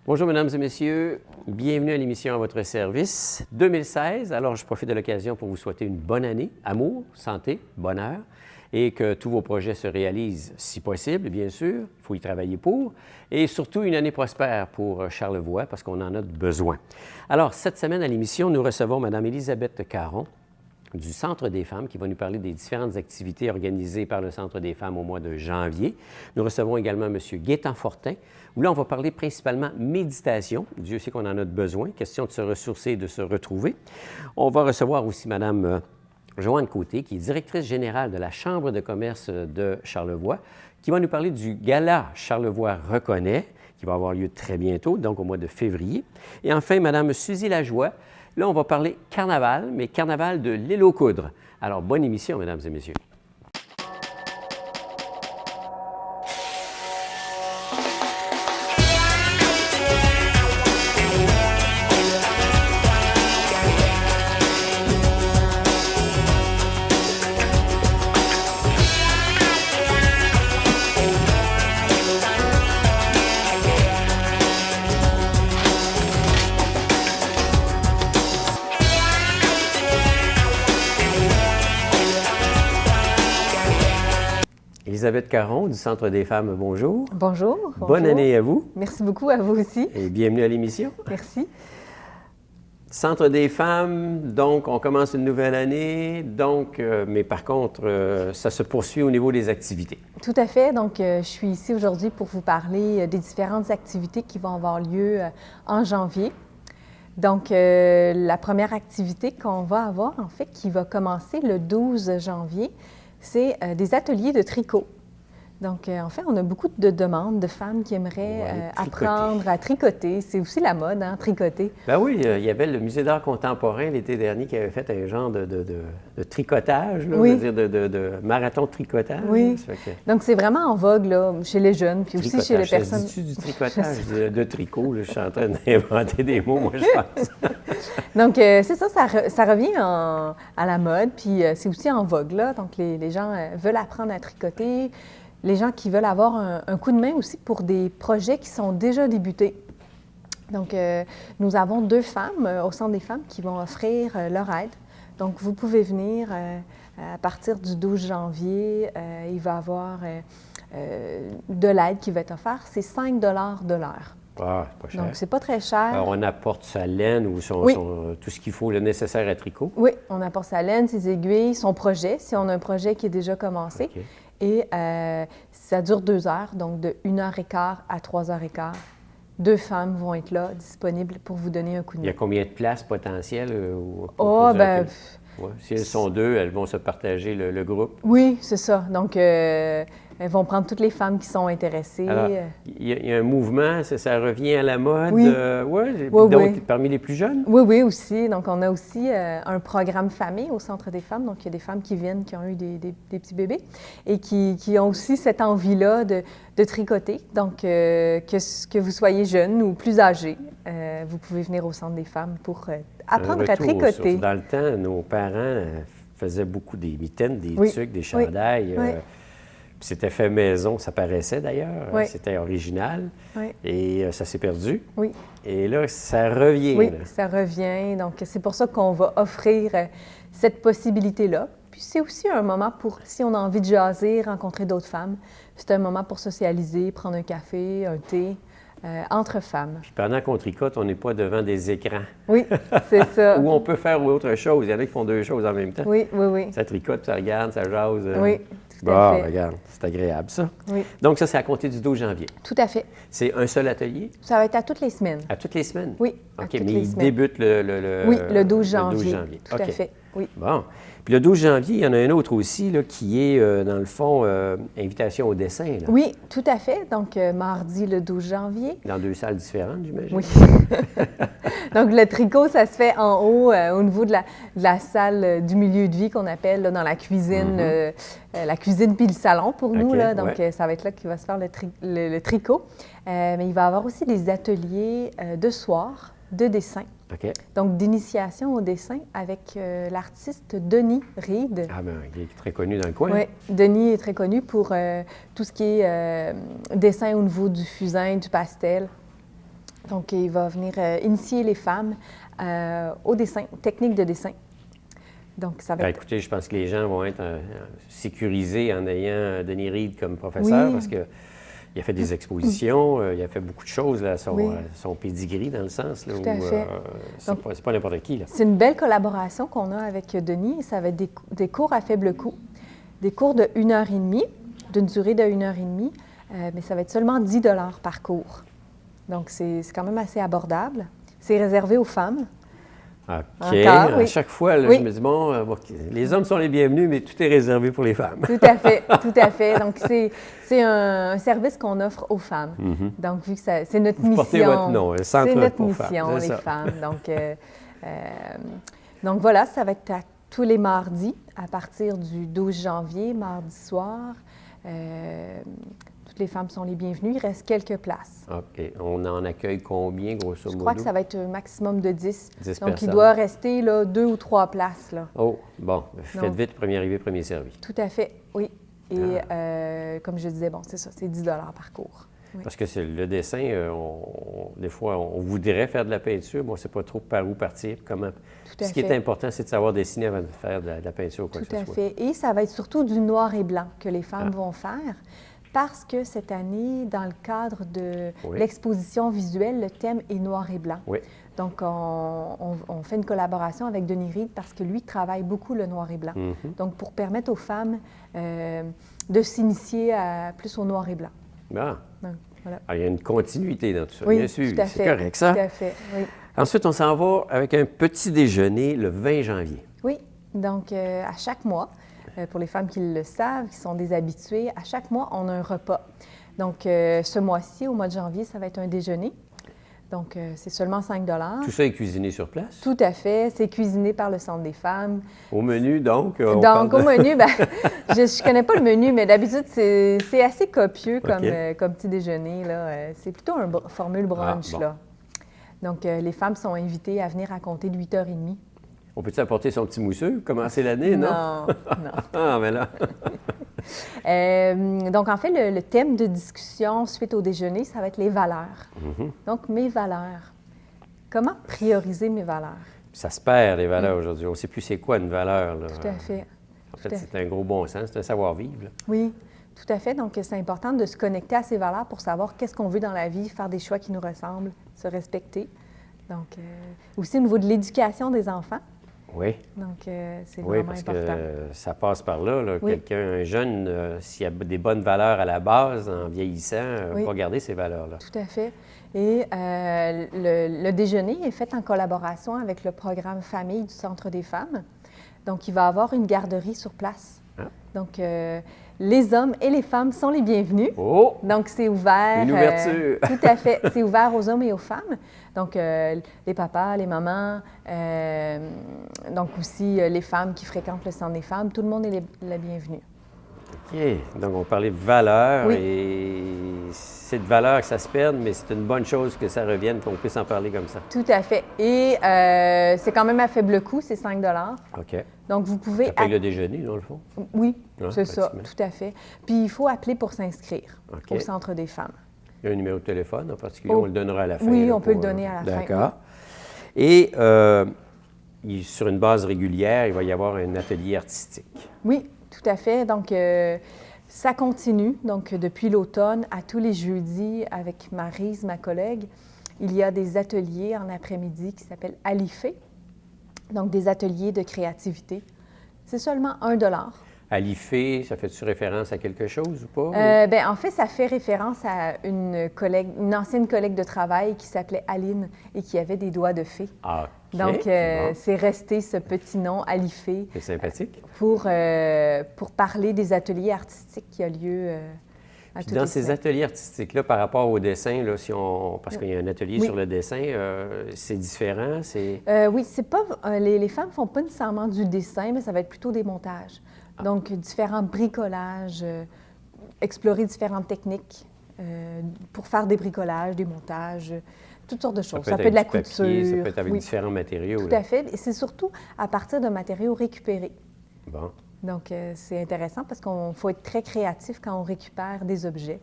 Bonjour, mesdames et messieurs. Bienvenue à l'émission à votre service 2016. Alors, je profite de l'occasion pour vous souhaiter une bonne année, amour, santé, bonheur, et que tous vos projets se réalisent, si possible, bien sûr. Il faut y travailler pour. Et surtout, une année prospère pour Charlevoix, parce qu'on en a besoin. Alors, cette semaine à l'émission, nous recevons Mme Élisabeth Caron du Centre des femmes, qui va nous parler des différentes activités organisées par le Centre des femmes au mois de janvier. Nous recevons également M. Gaétan Fortin, où là, on va parler principalement méditation. Dieu sait qu'on en a besoin, question de se ressourcer et de se retrouver. On va recevoir aussi Mme Joanne Côté, qui est directrice générale de la Chambre de commerce de Charlevoix, qui va nous parler du Gala Charlevoix reconnaît, qui va avoir lieu très bientôt, donc au mois de février. Et enfin, Mme Suzy Lajoie. Là, on va parler carnaval, mais carnaval de l'île aux coudres. Alors, bonne émission, mesdames et messieurs. Élisabeth Caron du Centre des femmes, bonjour. Bonjour. Bonne année à vous. Merci beaucoup à vous aussi. Et bienvenue à l'émission. Merci. Centre des femmes, donc on commence une nouvelle année, donc, mais par contre, ça se poursuit au niveau des activités. Tout à fait. Donc, je suis ici aujourd'hui pour vous parler des différentes activités qui vont avoir lieu en janvier. Donc, la première activité qu'on va avoir, en fait, qui va commencer le 12 janvier, c'est des ateliers de tricot. Donc, en fait, on a beaucoup de demandes de femmes qui aimeraient apprendre à tricoter. C'est aussi la mode, hein, tricoter. Ben oui, il y avait le Musée d'art contemporain l'été dernier qui avait fait un genre de tricotage, là, oui. Je veux dire de marathon de tricotage. Oui. Que... Donc, c'est vraiment en vogue là, chez les jeunes, puis aussi chez les personnes... Ça se dit-tu du tricotage, de tricot? Là, je suis en train d'inventer des mots, moi, je pense. Donc, c'est ça, ça revient à la mode, puis c'est aussi en vogue, là. Donc, les gens veulent apprendre à tricoter. Les gens qui veulent avoir un coup de main aussi pour des projets qui sont déjà débutés. Donc, nous avons 2 femmes au Centre des femmes qui vont offrir leur aide. Donc, vous pouvez venir à partir du 12 janvier. Il va y avoir de l'aide qui va être offerte. C'est 5 $ de l'heure. Ah, c'est pas cher. Donc, c'est pas très cher. Alors, on apporte sa laine ou tout ce qu'il faut, le nécessaire à tricot. Oui, on apporte sa laine, ses aiguilles, son projet, si on a un projet qui est déjà commencé. Okay. Et ça dure 2 heures, donc de 1h15 à 3h15. 2 femmes vont être là, disponibles pour vous donner un coup de main. Il y a combien de places potentielles? Si elles sont 2, elles vont se partager le groupe? Oui, c'est ça. Donc, elles vont prendre toutes les femmes qui sont intéressées. Alors, il y a un mouvement, ça revient à la mode. Oui. Donc, parmi les plus jeunes? Oui, aussi. Donc, on a aussi un programme famille au Centre des femmes. Donc, il y a des femmes qui viennent, qui ont eu des petits bébés et qui ont aussi cette envie-là de tricoter. Donc, que vous soyez jeune ou plus âgé, vous pouvez venir au Centre des femmes pour apprendre à tricoter. Dans le temps, nos parents faisaient beaucoup des mitaines, des tuques, des chandails. C'était fait maison, ça paraissait d'ailleurs. Oui. C'était original. Oui. Et ça s'est perdu. Oui. Et là, ça revient. Oui, là. ça revient. Donc, c'est pour ça qu'on va offrir cette possibilité-là. Puis, c'est aussi un moment pour, si on a envie de jaser, rencontrer d'autres femmes, c'est un moment pour socialiser, prendre un café, un thé, entre femmes. Puis pendant qu'on tricote, on n'est pas devant des écrans. Oui, c'est ça. Ou on peut faire autre chose. Il y en a qui font 2 choses en même temps. Oui. Ça tricote, ça regarde, ça jase. Oui, tout à fait. Regarde, c'est agréable, ça. Oui. Donc, ça, c'est à compter du 12 janvier. Tout à fait. C'est un seul atelier? Ça va être à toutes les semaines. À toutes les semaines? Oui, OK, mais il débute le 12 janvier. Le 12 janvier. Tout à fait, oui. Bon. Puis le 12 janvier, il y en a un autre aussi là, qui est, dans le fond, invitation au dessin. Là. Oui, tout à fait. Donc, mardi, le 12 janvier. Dans 2 salles différentes, j'imagine. Oui. Donc, le tricot, ça se fait en haut, au niveau de la salle du milieu de vie qu'on appelle, là, dans la cuisine, la cuisine puis le salon pour nous. Là. Donc, ça va être là qu'il va se faire le tricot. Mais il va y avoir aussi des ateliers de soir de dessin. OK. Donc, d'initiation au dessin avec l'artiste Denis Reed. Ah bien, il est très connu dans le coin. Oui, Denis est très connu pour tout ce qui est dessin au niveau du fusain, du pastel. Donc, il va venir initier les femmes au dessin, aux techniques de dessin. Donc, ça va être... Écoutez, je pense que les gens vont être sécurisés en ayant Denis Reed comme professeur, Oui. parce qu'il a fait des expositions, il a fait beaucoup de choses, là, Oui. son pedigree, dans le sens, là, Tout à fait. c'est pas n'importe qui. Là. C'est une belle collaboration qu'on a avec Denis. Ça va être des cours à faible coût, des cours de 1h30, d'une durée de 1h30, mais ça va être seulement 10 $ par cours. Donc, c'est quand même assez abordable. C'est réservé aux femmes. OK. Encore, oui. À chaque fois, là, Oui. je me dis, bon, les hommes sont les bienvenus, mais tout est réservé pour les femmes. Tout à fait, tout à fait. Donc, c'est un service qu'on offre aux femmes. Donc, vu que c'est notre mission. Portez votre nom, le Centre c'est notre pour mission, femmes, c'est les ça. femmes. Donc, voilà, ça va être à tous les mardis à partir du 12 janvier, mardi soir. Toutes les femmes sont les bienvenues. Il reste quelques places. OK. On en accueille combien, grosso modo? Je crois que ça va être un maximum de 10. 10 Donc, personnes. il doit rester là, 2 ou 3 places. Là. Oh, bon. Faites Donc- vite, premier arrivé, premier servi. Tout à fait, oui. Et comme je disais, bon, c'est ça, c'est 10 $ par cours. Oui. Parce que c'est le dessin, des fois, on voudrait faire de la peinture, mais on ne sait pas trop par où partir, comment. Tout à Ce qui est fait. important, c'est de savoir dessiner avant de faire de la peinture ou quoi Tout que à ce soit. fait. Et ça va être surtout du noir et blanc que les femmes vont faire parce que cette année, dans le cadre de Oui. l'exposition visuelle, le thème est noir et blanc. Oui. Donc, on fait une collaboration avec Denis Reed parce que lui travaille beaucoup le noir et blanc. Donc, pour permettre aux femmes de s'initier plus au noir et blanc. Bon. Donc, voilà. Alors, il y a une continuité dans tout ça, Oui, bien sûr. tout à C'est fait. correct, ça. Tout à fait, oui. Ensuite, on s'en va avec un petit déjeuner le 20 janvier. Oui, donc à chaque mois, pour les femmes qui le savent, qui sont des habituées, à chaque mois, on a un repas. Donc ce mois-ci, au mois de janvier, ça va être un déjeuner. Donc c'est seulement 5 $ Tout ça est cuisiné sur place. Tout à fait, c'est cuisiné par le Centre des femmes. Au menu, donc. On Donc parle au de- menu, ben, je ne connais pas le menu, mais d'habitude, c'est assez copieux comme, OK. comme petit déjeuner. Là. C'est plutôt une formule brunch. bon. Là. Donc les femmes sont invitées à venir à compter de 8h30. On peut-tu apporter son petit mousseux, commencer l'année, non? Non, non. Ah, mais là. Donc, en fait, le thème de discussion suite au déjeuner, ça va être les valeurs. Donc, mes valeurs. Comment prioriser mes valeurs? Ça se perd, les valeurs, aujourd'hui. On ne sait plus c'est quoi une valeur, là. Tout à fait. En fait, Tout à c'est un gros bon sens, c'est un savoir-vivre, là. Oui, tout à fait. Donc, c'est important de se connecter à ces valeurs pour savoir qu'est-ce qu'on veut dans la vie, faire des choix qui nous ressemblent, se respecter. Donc, aussi au niveau de l'éducation des enfants. Oui. Donc, c'est Oui, vraiment parce important. que ça passe par là. Là. Oui. Quelqu'un, un jeune, s'il a des bonnes valeurs à la base, en vieillissant, Oui. va garder ces valeurs-là. Tout à fait. Et le déjeuner est fait en collaboration avec le programme Famille du Centre des femmes. Donc, il va y avoir une garderie sur place. Ah. Donc, les hommes et les femmes sont les bienvenus. Oh! Donc, c'est ouvert. Une ouverture. Tout à fait. C'est ouvert aux hommes et aux femmes. Donc, les papas, les mamans, donc aussi les femmes qui fréquentent le Centre des femmes, tout le monde est la bienvenue. OK. Donc, on parlait de valeurs Oui. et c'est de valeurs que ça se perde, mais c'est une bonne chose que ça revienne, qu'on puisse en parler comme ça. Tout à fait. Et c'est quand même à faible coût, c'est 5 $. OK. Donc, vous pouvez... Ça paye le déjeuner, dans le fond. Oui, Ouais, c'est ça, pratiquement. tout à fait. Puis, il faut appeler pour s'inscrire OK. au Centre des femmes. Il y a un numéro de téléphone en particulier, Oh. on le donnera à la fin. Oui, là, on peut pour, le donner à la fin, D'accord. Et sur une base régulière, il va y avoir un atelier artistique. Oui, tout à fait. Donc, ça continue. Donc, depuis l'automne, à tous les jeudis, avec Maryse, ma collègue, il y a des ateliers en après-midi qui s'appellent Alifé. Donc, des ateliers de créativité. C'est seulement 1 $. À l'IFE, ça fait-tu référence à quelque chose ou pas? En fait, ça fait référence à une collègue, une ancienne collègue de travail qui s'appelait Aline et qui avait des doigts de fée. Ah, OK. Donc, Bon. c'est resté ce petit nom, Alifé, C'est sympathique. pour parler des ateliers artistiques qui a lieu à Puis toutes dans les ces semaines. ateliers artistiques-là, par rapport au dessin, là, parce qu'il y a un atelier Oui. sur le dessin, c'est différent, c'est... Oui, c'est pas, les femmes font pas nécessairement du dessin, mais ça va être plutôt des montages. Ah. Donc, différents bricolages, explorer différentes techniques pour faire des bricolages, des montages, toutes sortes de choses. Ça peut être de la avec du papier, couture. ça peut être avec oui, différents matériaux. tout là. à fait. Et c'est surtout à partir de matériaux récupérés. Bon. Donc, c'est intéressant parce qu'il faut être très créatif quand on récupère des objets.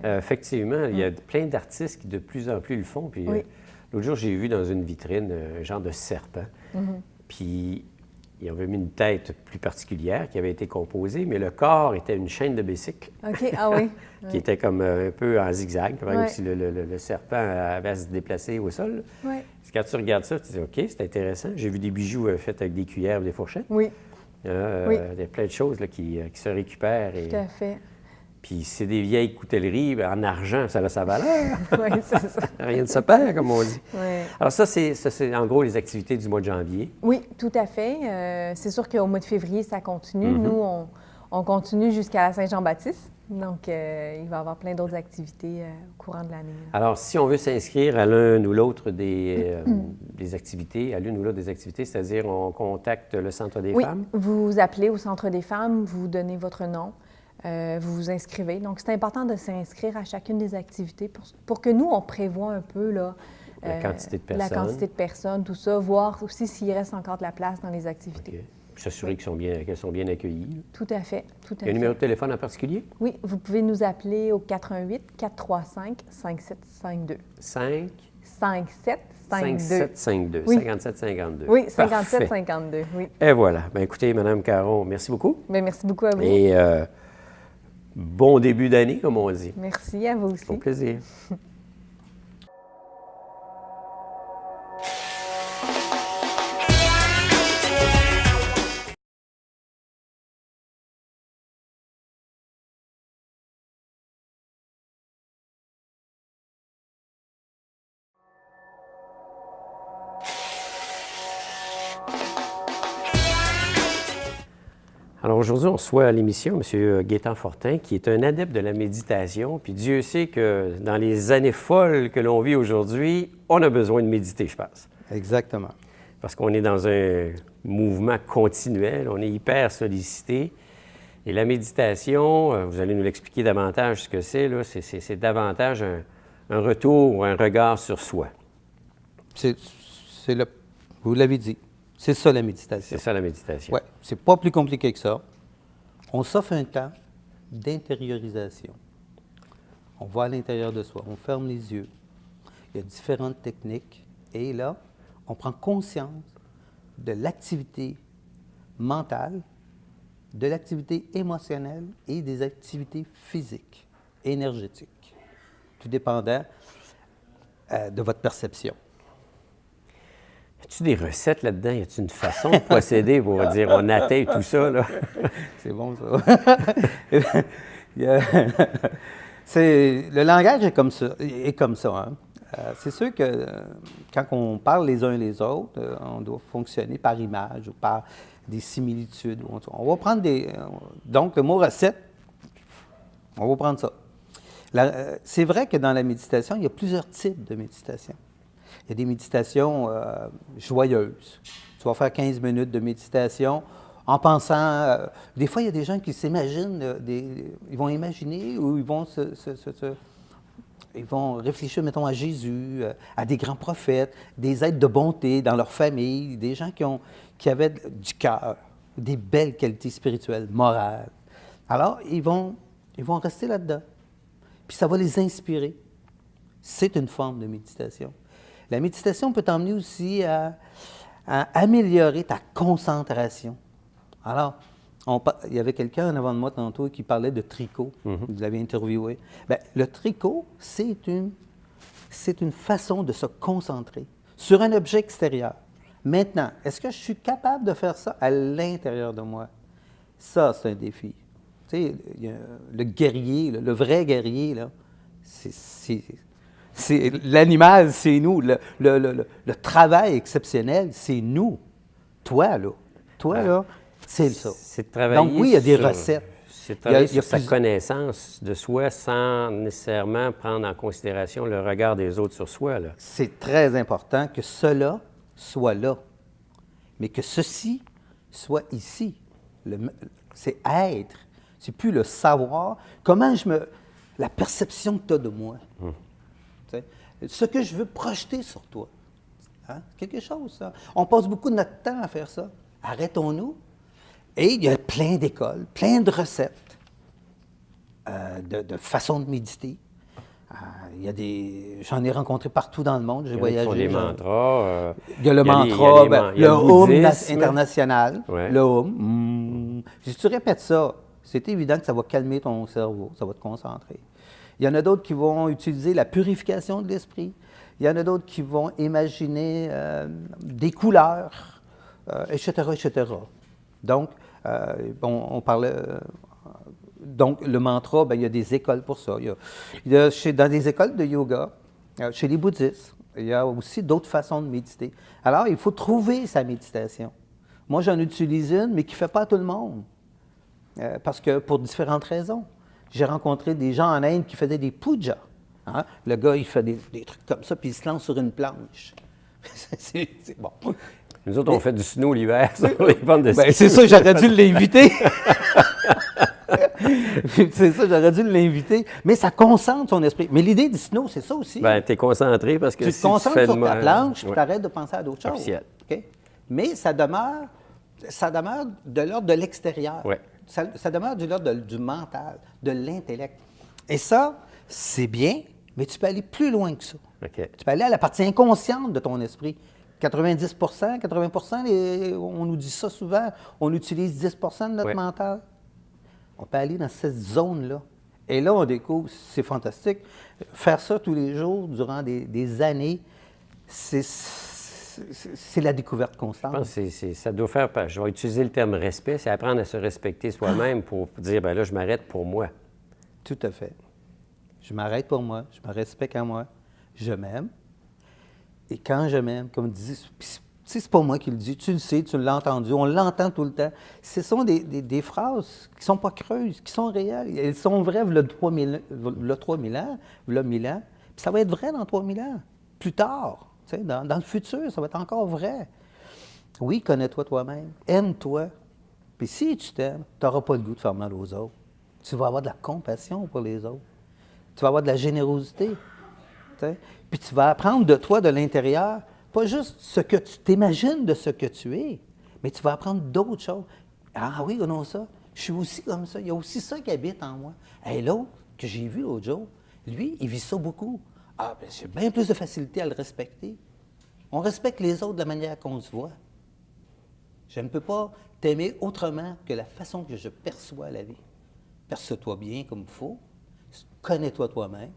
Effectivement, il y a plein d'artistes qui de plus en plus le font. Puis Oui. l'autre jour, j'ai vu dans une vitrine un genre de serpent. Puis il avait mis une tête plus particulière qui avait été composée, mais le corps était une chaîne de bicycle OK, ah oui. qui était comme un peu en zigzag, comme Ouais. si le serpent avait à se déplacer au sol. Oui. Quand tu regardes ça, tu te dis, OK, c'est intéressant. J'ai vu des bijoux faits avec des cuillères ou des fourchettes. Oui, Oui. Il y a plein de choses là, qui se récupèrent. tout à fait. Puis c'est des vieilles coutelleries ben, en argent, ça a sa valeur. Oui, c'est ça. Rien ne se perd, comme on dit. Oui. Alors ça, c'est en gros les activités du mois de janvier. Oui, tout à fait. C'est sûr qu'au mois de février, ça continue. Nous, on continue jusqu'à la Saint-Jean-Baptiste. Donc, il va y avoir plein d'autres activités au courant de l'année. Alors, si on veut s'inscrire à l'un ou l'autre des activités, à l'une ou l'autre des activités, c'est-à-dire on contacte le Centre des Oui, femmes. vous appelez au Centre des femmes, vous donnez votre nom, vous vous inscrivez. Donc, c'est important de s'inscrire à chacune des activités pour que nous, on prévoit un peu là, La quantité de la personnes. quantité de personnes, tout ça, voir aussi s'il reste encore de la place dans les activités. OK. Puis s'assurer qu'elles sont bien accueillies. Tout à fait, tout Il à y a un fait. numéro de téléphone en particulier? Oui, vous pouvez nous appeler au 418-435-5752. 5 5752. 5752. Oui. 5752. Oui, Parfait. 5752, oui. Et voilà. Bien, écoutez, Mme Caron, merci beaucoup. Bien, merci beaucoup à vous. Et bon début d'année, comme on dit. Merci à vous aussi. Au plaisir. Alors aujourd'hui, on reçoit à l'émission M. Gaétan Fortin, qui est un adepte de la méditation. Puis Dieu sait que dans les années folles que l'on vit aujourd'hui, on a besoin de méditer, je pense. Exactement. Parce qu'on est dans un mouvement continuel, on est hyper sollicité. Et la méditation, vous allez nous l'expliquer davantage ce que c'est, là, c'est davantage un retour ou un regard sur soi. Vous l'avez dit, c'est ça la méditation. C'est ça la méditation. Oui, c'est pas plus compliqué que ça. On s'offre un temps d'intériorisation. On va à l'intérieur de soi, on ferme les yeux. Il y a différentes techniques. Et là, on prend conscience de l'activité mentale, de l'activité émotionnelle et des activités physiques, énergétiques, tout dépendant de votre perception. Y a-t-il des recettes là-dedans? Y a-t-il une façon de procéder pour dire on atteint tout ça, là? C'est bon, ça. Le langage est comme ça. Hein. C'est sûr que quand on parle les uns les autres, on doit fonctionner par image ou par des similitudes. On va prendre donc, le mot recette, on va prendre ça. C'est vrai que dans la méditation, il y a plusieurs types de méditation. Il y a des méditations joyeuses. Tu vas faire 15 minutes de méditation en pensant... des fois, il y a des gens qui s'imaginent, ils vont imaginer ou ils vont ils vont réfléchir, mettons, à Jésus, à des grands prophètes, des êtres de bonté dans leur famille, des gens qui avaient du cœur, des belles qualités spirituelles, morales. Alors, ils vont rester là-dedans. Puis ça va les inspirer. C'est une forme de méditation. La méditation peut t'emmener aussi à améliorer ta concentration. Alors, il y avait quelqu'un en avant de moi tantôt qui parlait de tricot. Vous l'avez interviewé. Bien, le tricot, c'est une façon de se concentrer sur un objet extérieur. Maintenant, est-ce que je suis capable de faire ça à l'intérieur de moi? Ça, c'est un défi. Tu sais, le guerrier, le vrai guerrier, là, c'est l'animal, c'est nous. Le travail exceptionnel, c'est nous. Toi, là, c'est ça. C'est de travailler. Donc, oui, il y a des recettes. C'est de travailler sur sa plusieurs... connaissance de soi sans nécessairement prendre en considération le regard des autres sur soi, là. C'est très important que cela soit là, mais que ceci soit ici. C'est être. C'est plus le savoir. La perception que tu as de moi. Ce que je veux projeter sur toi. Hein? Quelque chose, ça. On passe beaucoup de notre temps à faire ça. Arrêtons-nous. Et il y a plein d'écoles, plein de recettes. de façon de méditer. J'en ai rencontré partout dans le monde, j'ai voyagé. Il y a des mantras. Il y a le mantra, le Om international, le Om. Si tu répètes ça, c'est évident que ça va calmer ton cerveau, ça va te concentrer. Il y en a d'autres qui vont utiliser la purification de l'esprit. Il y en a d'autres qui vont imaginer des couleurs, etc., etc. Donc, on parlait... Donc, le mantra, il y a des écoles pour ça. Dans des écoles de yoga, chez les bouddhistes, il y a aussi d'autres façons de méditer. Alors, il faut trouver sa méditation. Moi, j'en utilise une, mais qui ne fait pas à tout le monde. Parce que pour différentes raisons. J'ai rencontré des gens en Inde qui faisaient des pujas. Hein? Le gars, il fait des trucs comme ça, puis il se lance sur une planche. c'est bon. Nous autres, on fait du snow l'hiver sur les bandes de ski. C'est ça, j'aurais dû l'inviter. C'est ça, j'aurais dû l'inviter. Mais ça concentre son esprit. Mais l'idée du snow, c'est ça aussi. Bien, tu es concentré parce que tu te concentres sur ta planche, puis tu arrêtes de penser à d'autres choses. Officiel. Okay? Mais ça demeure de l'ordre de l'extérieur. Ouais. Ça demeure de l'ordre du mental, de l'intellect. Et ça, c'est bien, mais tu peux aller plus loin que ça. Okay. Tu peux aller à la partie inconsciente de ton esprit. 90 80 on nous dit ça souvent, on utilise 10 de notre mental. On peut aller dans cette zone-là. Et là, on découvre, c'est fantastique. Faire ça tous les jours, durant des années, c'est la découverte constante. Je pense que ça doit faire, je vais utiliser le terme respect, c'est apprendre à se respecter soi-même pour dire, bien là, je m'arrête pour moi. Tout à fait. Je m'arrête pour moi, je me respecte à moi, je m'aime. Et quand je m'aime, comme dit, c'est pas moi qui le dis, tu le sais, tu l'as entendu, on l'entend tout le temps. Ce sont des phrases qui sont pas creuses, qui sont réelles. Elles sont vraies le 3000 ans, le 1000 ans, puis ça va être vrai dans 3000 ans, plus tard. Dans le futur, ça va être encore vrai. Oui, connais-toi toi-même, aime-toi. Puis si tu t'aimes, tu n'auras pas le goût de faire mal aux autres. Tu vas avoir de la compassion pour les autres. Tu vas avoir de la générosité. Puis tu vas apprendre de toi, de l'intérieur, pas juste ce que tu t'imagines de ce que tu es, mais tu vas apprendre d'autres choses. Ah oui, non, ça, je suis aussi comme ça. Il y a aussi ça qui habite en moi. Et l'autre, que j'ai vu l'autre jour, lui, il vit ça beaucoup. Ah, bien, j'ai bien plus de facilité à le respecter. On respecte les autres de la manière qu'on se voit. Je ne peux pas t'aimer autrement que la façon que je perçois la vie. Perçois-toi bien comme il faut. Connais-toi toi-même.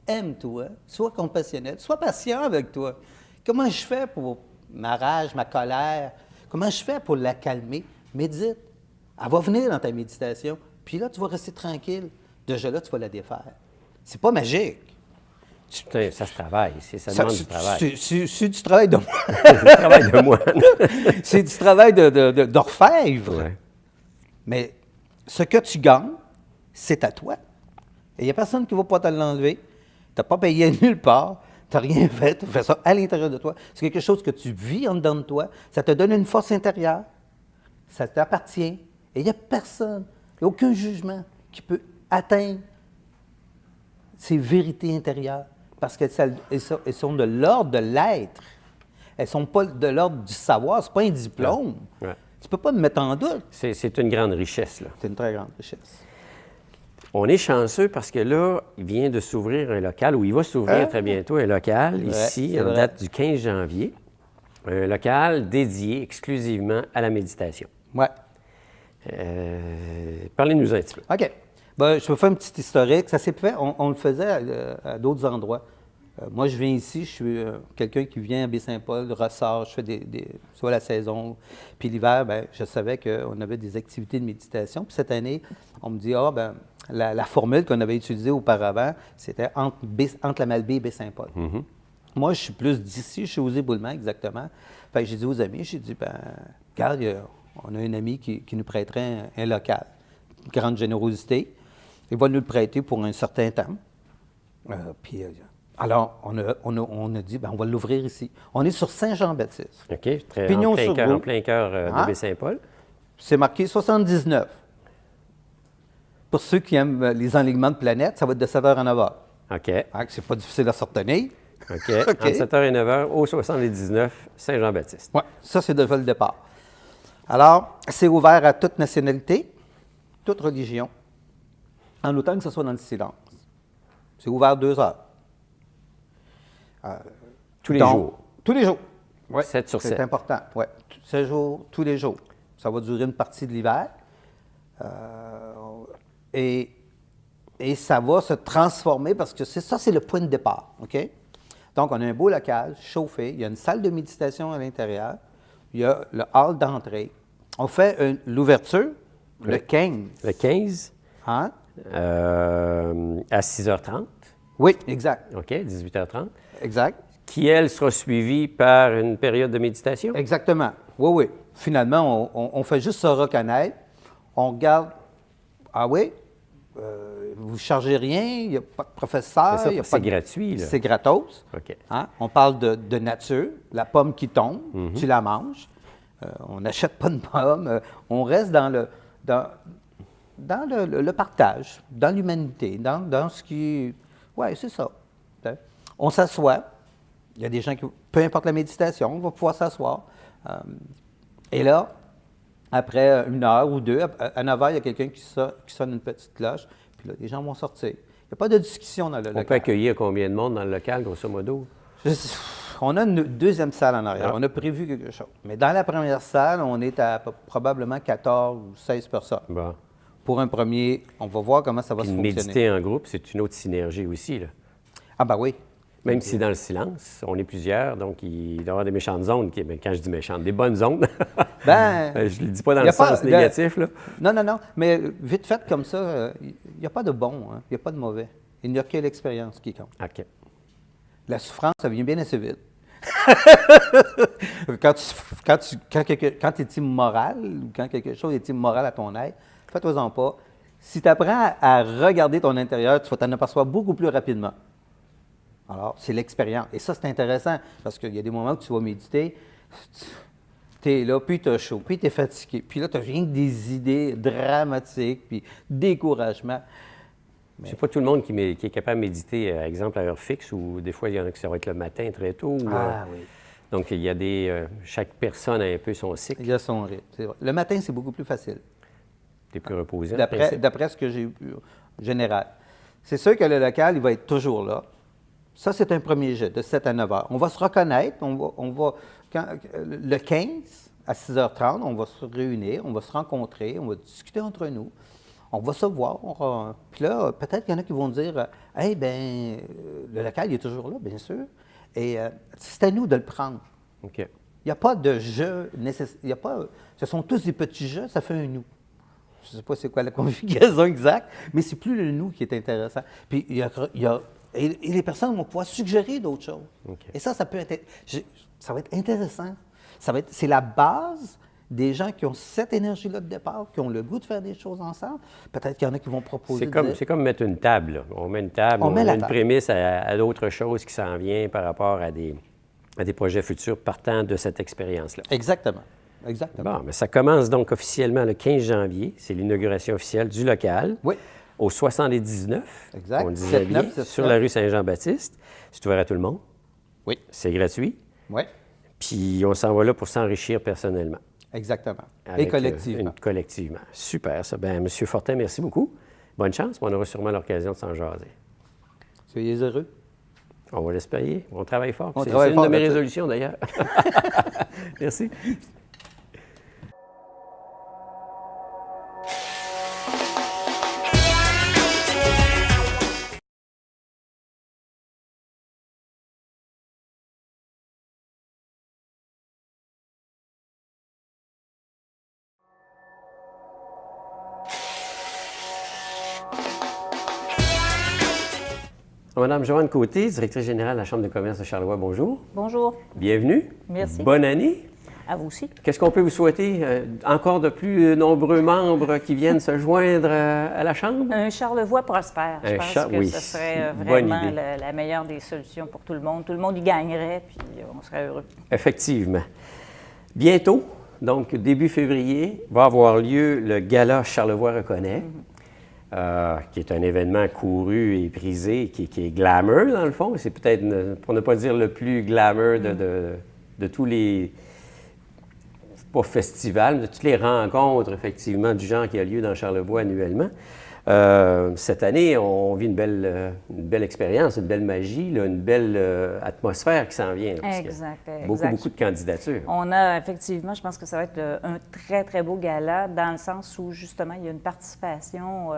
Aime-toi. Sois compassionnel. Sois patient avec toi. Comment je fais pour ma rage, ma colère? Comment je fais pour la calmer? Médite. Elle va venir dans ta méditation. Puis là, tu vas rester tranquille. Déjà là, tu vas la défaire. C'est pas magique. Ça se travaille, ça demande du travail. C'est du travail de moi. C'est du travail de moi. C'est du travail d'orfèvre. Ouais. Mais ce que tu gagnes, c'est à toi. Et il n'y a personne qui ne va pas te l'enlever. Tu n'as pas payé nulle part. Tu n'as rien fait. Tu fais ça à l'intérieur de toi. C'est quelque chose que tu vis en dedans de toi. Ça te donne une force intérieure. Ça t'appartient. Et il n'y a personne, il n'y a aucun jugement qui peut atteindre ces vérités intérieures. Parce qu'elles sont de l'ordre de l'être. Elles ne sont pas de l'ordre du savoir. Ce n'est pas un diplôme. Ouais. Tu ne peux pas me mettre en doute. C'est une grande richesse, là. C'est une très grande richesse. On est chanceux parce que là, il vient de s'ouvrir un local, ou il va s'ouvrir très bientôt un local, ici, en date du 15 janvier. Un local dédié exclusivement à la méditation. Oui. Parlez-nous un petit peu. OK. Ben, je vais faire une petite historique. Ça s'est fait, on le faisait à d'autres endroits. Moi, je viens ici, je suis quelqu'un qui vient à Baie-Saint-Paul, ressort, je fais soit la saison, puis l'hiver, ben, je savais qu'on avait des activités de méditation. Puis cette année, on me dit, la formule qu'on avait utilisée auparavant, c'était entre la Malbaie et Baie-Saint-Paul. Mm-hmm. Moi, je suis plus d'ici, je suis aux Éboulements exactement. Fait que j'ai dit aux amis, regarde, on a un ami qui nous prêterait un local. Grande générosité. Il va nous le prêter pour un certain temps. Alors, on a dit, on va l'ouvrir ici. On est sur Saint-Jean-Baptiste. OK, très Pignon sur en rue. plein cœur de Baie-Saint-Paul. C'est marqué 79. Pour ceux qui aiment les enlignements de planète, ça va être de 7h à 9h. OK. C'est pas difficile à se retenir. OK. Entre 7h et 9h, au 79, Saint-Jean-Baptiste. Oui, ça, c'est déjà le départ. Alors, c'est ouvert à toute nationalité, toute religion. en autant que ce soit dans le silence. C'est ouvert 2 heures. Tous les Donc, jours. Tous les jours. Ouais, 7 sur 7. C'est important. Oui, 7 jours, tous les jours. Ça va durer une partie de l'hiver. Et ça va se transformer parce que c'est le point de départ. OK? Donc, on a un beau local chauffé. Il y a une salle de méditation à l'intérieur. Il y a le hall d'entrée. On fait l'ouverture le 15. Le 15 Hein? à 6h30. Oui, exact. OK, 18h30. Exact. Qui, elle, sera suivie par une période de méditation. Exactement. Oui, oui. Finalement, on fait juste se reconnaître. On regarde. Ah oui? Vous ne chargez rien, il n'y a pas de professeur. C'est ça, il y a c'est pas de- gratuit, là. C'est gratos. OK. Hein? On parle de nature, la pomme qui tombe, tu la manges. On n'achète pas de pomme. On reste dans le partage, dans l'humanité, dans ce qui... Oui, c'est ça. Hein? On s'assoit. Il y a des gens qui... Peu importe la méditation, on va pouvoir s'asseoir. Et là, après 1 heure ou 2, à 9 heures, il y a quelqu'un qui sonne une petite cloche. Puis là, les gens vont sortir. Il n'y a pas de discussion dans le On local. peut accueillir combien de monde dans le local, grosso modo? On a une deuxième salle en arrière. Ah. On a prévu quelque chose. Mais dans la première salle, on est à probablement 14 ou 16 personnes. Bon. Pour un premier, on va voir comment ça va Puis se fonctionner. méditer en groupe, c'est une autre synergie aussi, là. Ah ben oui. Même si dans le silence, on est plusieurs, donc il doit y avoir des méchantes zones. Ben, quand je dis méchantes, des bonnes zones. Ben, Je ne le dis pas dans y le a pas sens de- négatif, là. Non. Mais vite fait comme ça, il n'y a pas de bon, hein. Il n'y a pas de mauvais. Il n'y a que l'expérience qui compte. OK. La souffrance, ça vient bien assez vite. Quand tu es immoral, ou quand quelque chose est immoral à ton être, fais-toi-en pas. Si tu apprends à regarder ton intérieur, tu vas t'en apercevoir beaucoup plus rapidement. Alors, c'est l'expérience. Et ça, c'est intéressant, parce qu'il y a des moments où tu vas méditer, tu es là, puis tu as chaud, puis tu es fatigué, puis là, tu n'as rien que des idées dramatiques, puis découragement. C'est pas tout le monde qui est capable de méditer, par exemple, à heure fixe, ou des fois, il y en a qui ça va être le matin très tôt. Oui. Donc, il y a chaque personne a un peu son cycle. Il y a son rythme. C'est vrai. Le matin, c'est beaucoup plus facile. Tu es plus reposé. en D'après principe. ce que j'ai vu, général. C'est sûr que le local, il va être toujours là. Ça, c'est un premier jet, de 7 à 9 heures. On va se reconnaître. Le 15 à 6h30, on va se réunir, on va se rencontrer, on va discuter entre nous. On va se voir. Puis là, peut-être qu'il y en a qui vont dire hey, bien, le local, il est toujours là, bien sûr. Et c'est à nous de le prendre. OK. Il n'y a pas de jeu nécessaire. Ce sont tous des petits jeux, ça fait un nous. Je ne sais pas c'est quoi la conjugaison exacte, mais c'est plus le nous qui est intéressant. Puis et les personnes vont pouvoir suggérer d'autres choses. OK. Et ça peut être. Ça va être intéressant. C'est la base des gens qui ont cette énergie-là de départ, qui ont le goût de faire des choses ensemble. Peut-être qu'il y en a qui vont proposer. C'est comme mettre une table, là. On met une table, On met a la une table. prémisse à d'autres choses qui s'en viennent par rapport à des projets futurs partant de cette expérience-là. Exactement. Exactement. Bon, mais ça commence donc officiellement le 15 janvier. C'est l'inauguration officielle du local. Oui. Au 79, Exact. on le disait 7-9, bien, c'est sur ça. la rue Saint-Jean-Baptiste. C'est ouvert à tout le monde. Oui. C'est gratuit. Oui. Puis on s'en va là pour s'enrichir personnellement. Exactement. Avec, Et collectivement. collectivement. Super, ça. Bien, M. Fortin, merci beaucoup. Bonne chance. On aura sûrement l'occasion de s'en jaser. Soyez heureux. On va l'espérer. On travaille fort. On C'est travaille une fort de mes là-dessus. résolutions, d'ailleurs. Merci. Madame Joanne Côté, directrice générale de la Chambre de commerce de Charlevoix, bonjour. Bonjour, Bienvenue. Merci. Bonne année. à vous aussi. Qu'est-ce qu'on peut vous souhaiter? Encore de plus nombreux membres qui viennent se joindre à la Chambre? Un Charlevoix prospère. Je Un pense Char- que oui, ce serait bonne vraiment idée. la meilleure des solutions pour tout le monde. Tout le monde y gagnerait, puis on serait heureux. Effectivement. Bientôt, donc début février, va avoir lieu le Gala Charlevoix reconnaît, qui est un événement couru et prisé, qui est glamour dans le fond. C'est peut-être, pour ne pas dire le plus glamour de tous les, pas festivals, mais de toutes les rencontres, effectivement, du genre qui a lieu dans Charlevoix annuellement. Cette année, on vit une belle expérience, une belle magie, là, une belle atmosphère qui s'en vient. Là, Exact. Beaucoup de candidatures. On a effectivement, je pense que ça va être un très, très beau gala dans le sens où, justement, il y a une participation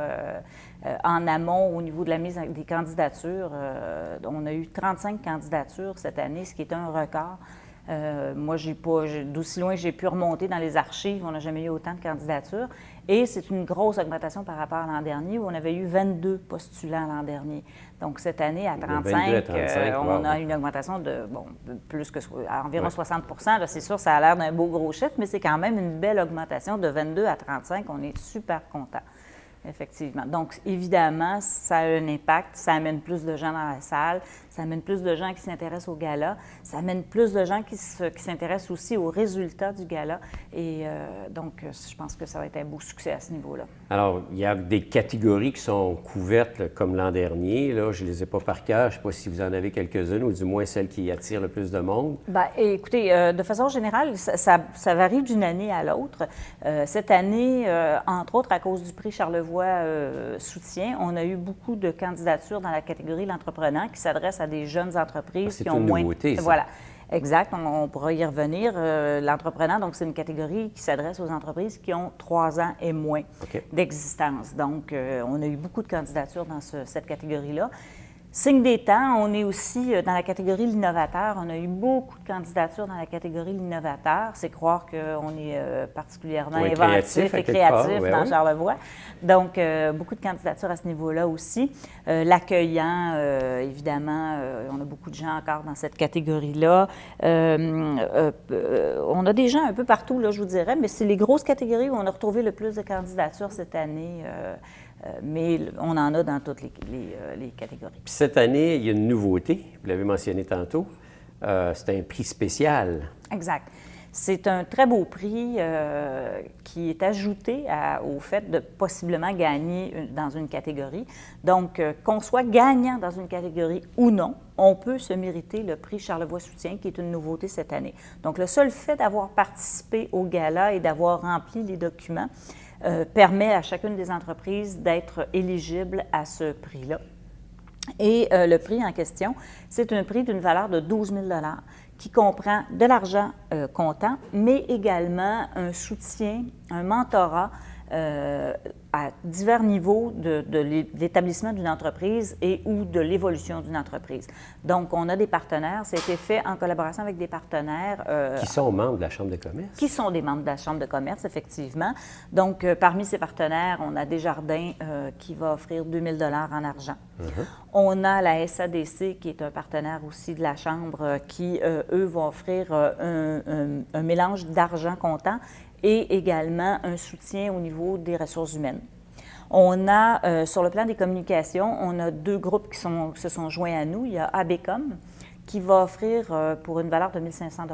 en amont au niveau de la mise des candidatures. On a eu 35 candidatures cette année, ce qui est un record. Moi, d'aussi loin que j'ai pu remonter dans les archives, on n'a jamais eu autant de candidatures. Et c'est une grosse augmentation par rapport à l'an dernier, où on avait eu 22 postulants l'an dernier. Donc, cette année, à 35, on a une augmentation de, plus que environ 60 là, c'est sûr, ça a l'air d'un beau gros chiffre, mais c'est quand même une belle augmentation de 22 à 35. On est super contents. Effectivement. Donc, évidemment, ça a un impact, ça amène plus de gens dans la salle, ça amène plus de gens qui s'intéressent au gala, ça amène plus de gens qui s'intéressent aussi aux résultats du gala. Et donc, je pense que ça va être un beau succès à ce niveau-là. Alors, il y a des catégories qui sont couvertes, là, comme l'an dernier. Là, je ne les ai pas par cœur. Je ne sais pas si vous en avez quelques-unes, ou du moins celles qui attirent le plus de monde. Bien, écoutez, de façon générale, ça varie d'une année à l'autre. Cette année, entre autres, à cause du prix Charlevoix Soutien, on a eu beaucoup de candidatures dans la catégorie l'entrepreneur qui s'adresse à des jeunes entreprises qui ont moins... C'est une nouveauté, ça. Voilà. Exact, on pourra y revenir. L'entrepreneur, donc, c'est une catégorie qui s'adresse aux entreprises qui ont 3 ans et moins d'existence. Donc, on a eu beaucoup de candidatures dans cette catégorie-là. Signe des temps, on est aussi dans la catégorie l'innovateur. On a eu beaucoup de candidatures dans la catégorie l'innovateur. C'est croire qu'on est particulièrement inventif et créatif dans Charlevoix. Donc, beaucoup de candidatures à ce niveau-là aussi. L'accueillant, évidemment, on a beaucoup de gens encore dans cette catégorie-là. On a des gens un peu partout, là, je vous dirais, mais c'est les grosses catégories où on a retrouvé le plus de candidatures cette année. Mais on en a dans toutes les catégories. Puis cette année, il y a une nouveauté, vous l'avez mentionné tantôt, c'est un prix spécial. Exact. C'est un très beau prix qui est ajouté au fait de possiblement gagner dans une catégorie. Donc, qu'on soit gagnant dans une catégorie ou non, on peut se mériter le prix Charlevoix Soutien, qui est une nouveauté cette année. Donc, le seul fait d'avoir participé au gala et d'avoir rempli les documents permet à chacune des entreprises d'être éligible à ce prix-là. Et le prix en question, c'est un prix d'une valeur de 12 000 qui comprend de l'argent comptant, mais également un soutien, un mentorat à divers niveaux de l'établissement d'une entreprise et ou de l'évolution d'une entreprise. Donc, on a des partenaires. Ça a été fait en collaboration avec des partenaires. Qui sont membres de la Chambre de commerce. Qui sont des membres de la Chambre de commerce, effectivement. Donc, parmi ces partenaires, on a Desjardins qui va offrir 2 000 en argent. On a la SADC, qui est un partenaire aussi de la Chambre, qui, eux, vont offrir un mélange d'argent comptant et également un soutien au niveau des ressources humaines. On a, sur le plan des communications, on a 2 groupes qui se sont joints à nous. Il y a ABCOM, qui va offrir pour une valeur de 1 500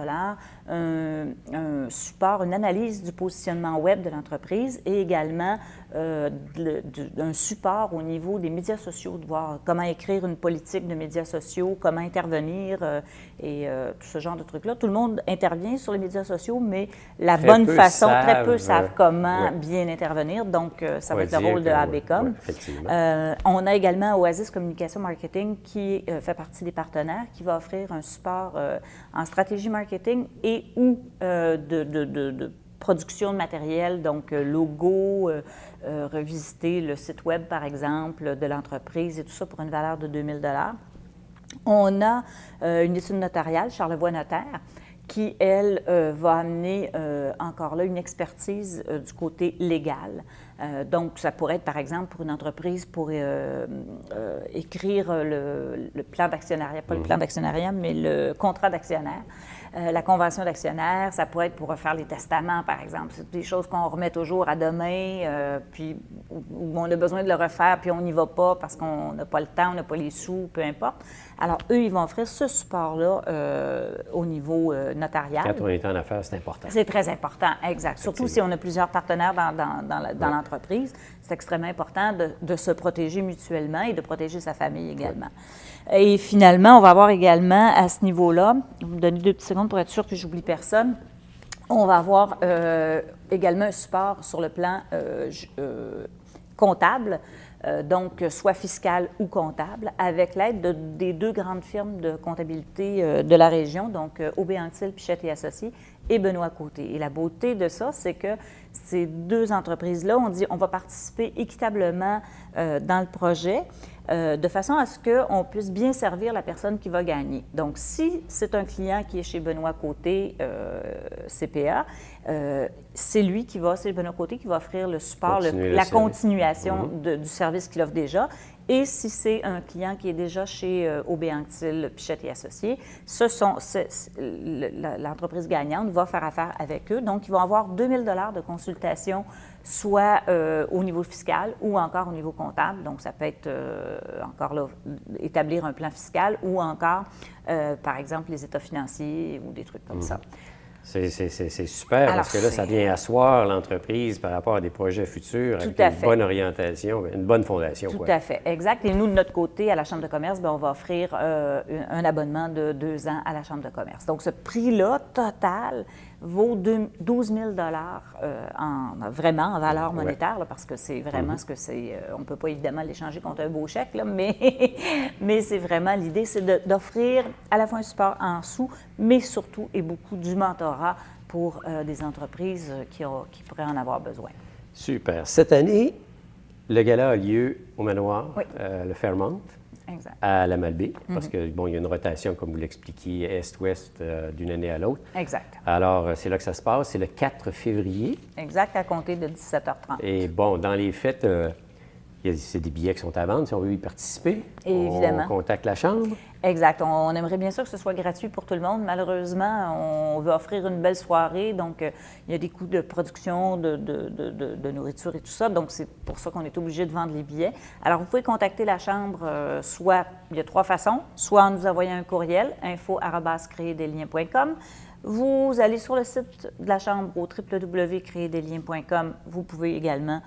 un support, une analyse du positionnement web de l'entreprise et également un support au niveau des médias sociaux, de voir comment écrire une politique de médias sociaux, comment intervenir et tout ce genre de trucs-là. Tout le monde intervient sur les médias sociaux, mais la bonne façon, très peu savent comment bien intervenir. Donc, ça va être le rôle de ABCOM. On a également Oasis Communication Marketing qui fait partie des partenaires, qui va offrir un support en stratégie marketing et ou de production de matériel, donc logo, revisiter le site web, par exemple, de l'entreprise et tout ça pour une valeur de 2 000 On a une étude notariale, Charlevoix Notaire, qui, elle, va amener encore là une expertise du côté légal. Donc, ça pourrait être, par exemple, pour une entreprise, pour écrire le plan d'actionnariat, pas le plan d'actionnariat, mais le contrat d'actionnaire. La convention d'actionnaire, ça pourrait être pour refaire les testaments, par exemple. C'est des choses qu'on remet toujours à demain, puis où on a besoin de le refaire, puis on n'y va pas parce qu'on n'a pas le temps, on n'a pas les sous, peu importe. Alors, eux, ils vont offrir ce support-là au niveau notarial. Quand on est en affaires, c'est important. C'est très important, exact. Surtout si on a plusieurs partenaires dans l'entreprise. C'est extrêmement important de se protéger mutuellement et de protéger sa famille également. Et finalement, on va avoir également à ce niveau-là, vous me donnez 2 petites secondes pour être sûr que j'oublie personne, on va avoir également un support sur le plan comptable, donc soit fiscal ou comptable, avec l'aide des 2 grandes firmes de comptabilité de la région, donc Aubé Anctil, Pichette et Associés, et Benoît Côté. Et la beauté de ça, c'est que ces 2 entreprises-là, on dit on va participer équitablement dans le projet de façon à ce qu'on puisse bien servir la personne qui va gagner. Donc, si c'est un client qui est chez Benoît Côté CPA, c'est Benoît Côté qui va offrir le support, la continuation du service qu'il offre déjà. Et si c'est un client qui est déjà chez Aubé Anctil, Pichette et Associés, l'entreprise gagnante va faire affaire avec eux. Donc, ils vont avoir 2 000 $ de consultation, soit au niveau fiscal ou encore au niveau comptable. Donc, ça peut être encore là, établir un plan fiscal ou encore, par exemple, les états financiers ou des trucs comme ça. C'est super parce que là, ça vient asseoir l'entreprise par rapport à des projets futurs avec une bonne orientation, une bonne fondation. Tout à fait, exact. Et nous, de notre côté, à la Chambre de commerce, on va offrir un abonnement de 2 ans à la Chambre de commerce. Donc, ce prix-là, total, vaut 12 000 vraiment en valeur monétaire, là, parce que c'est vraiment ce que c'est. On ne peut pas évidemment l'échanger contre un beau chèque, là, mais c'est vraiment l'idée, c'est d'offrir à la fois un support en sous, mais surtout et beaucoup du mentorat pour des entreprises qui pourraient en avoir besoin. Super. Cette année, le gala a lieu au manoir, le Fairmont. Exact. À la Malbaie, parce que, bon, il y a une rotation, comme vous l'expliquiez, est-ouest d'une année à l'autre. Exact. Alors, c'est là que ça se passe. C'est le 4 février. Exact, à compter de 17h30. Et bon, dans les fêtes, c'est des billets qui sont à vendre si on veut y participer. Évidemment. On contacte la Chambre. Exact. On aimerait bien sûr que ce soit gratuit pour tout le monde. Malheureusement, on veut offrir une belle soirée. Donc, il y a des coûts de production, de nourriture et tout ça. Donc, c'est pour ça qu'on est obligé de vendre les billets. Alors, vous pouvez contacter la Chambre, soit, il y a 3 façons, soit en nous envoyant un courriel, info@créerdesliens.com. Vous allez sur le site de la Chambre au www.créerdesliens.com. Vous pouvez également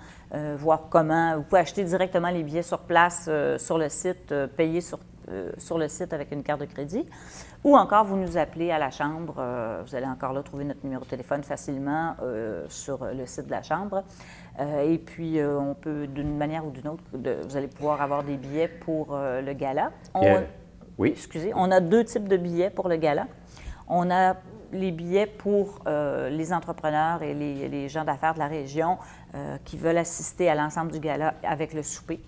voir comment, vous pouvez acheter directement les billets sur place sur le site, payer sur le site avec une carte de crédit. Ou encore, vous nous appelez à la Chambre. Vous allez encore là trouver notre numéro de téléphone facilement sur le site de la Chambre. Et puis, on peut, d'une manière ou d'une autre, vous allez pouvoir avoir des billets pour le gala. Oui. Excusez, on a 2 types de billets pour le gala. On a les billets pour les entrepreneurs et les gens d'affaires de la région qui veulent assister à l'ensemble du gala avec le souper,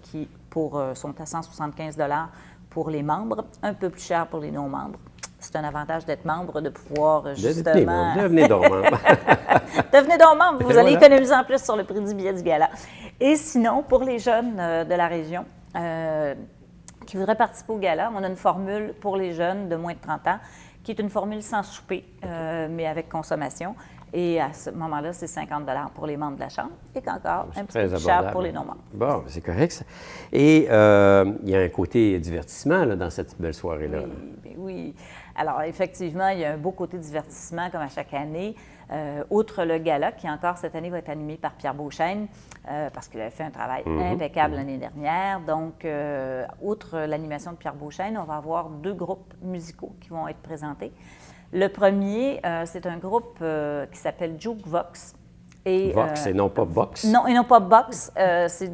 qui sont à 175 $ pour les membres, un peu plus cher pour les non-membres. C'est un avantage d'être membre, de pouvoir justement... Devenez donc membre. Devenez donc membre, vous allez économiser en plus sur le prix du billet du gala. Et sinon, pour les jeunes de la région qui voudraient participer au gala, on a une formule pour les jeunes de moins de 30 ans qui est une formule sans souper, mais avec consommation. Et à ce moment-là, c'est 50 $ pour les membres de la Chambre et qu'encore un petit peu plus cher pour les non-membres. Bon, c'est correct, ça. Et il y a un côté divertissement là, dans cette belle soirée-là. Oui. Alors, effectivement, il y a un beau côté divertissement, comme à chaque année. Outre le gala, qui encore cette année va être animé par Pierre Beauchesne, parce qu'il avait fait un travail impeccable l'année dernière. Donc, outre l'animation de Pierre Beauchesne, on va avoir 2 groupes musicaux qui vont être présentés. Le premier, c'est un groupe qui s'appelle Juke Vox. Vox et non pas Box? Non, et non pas Box. C'est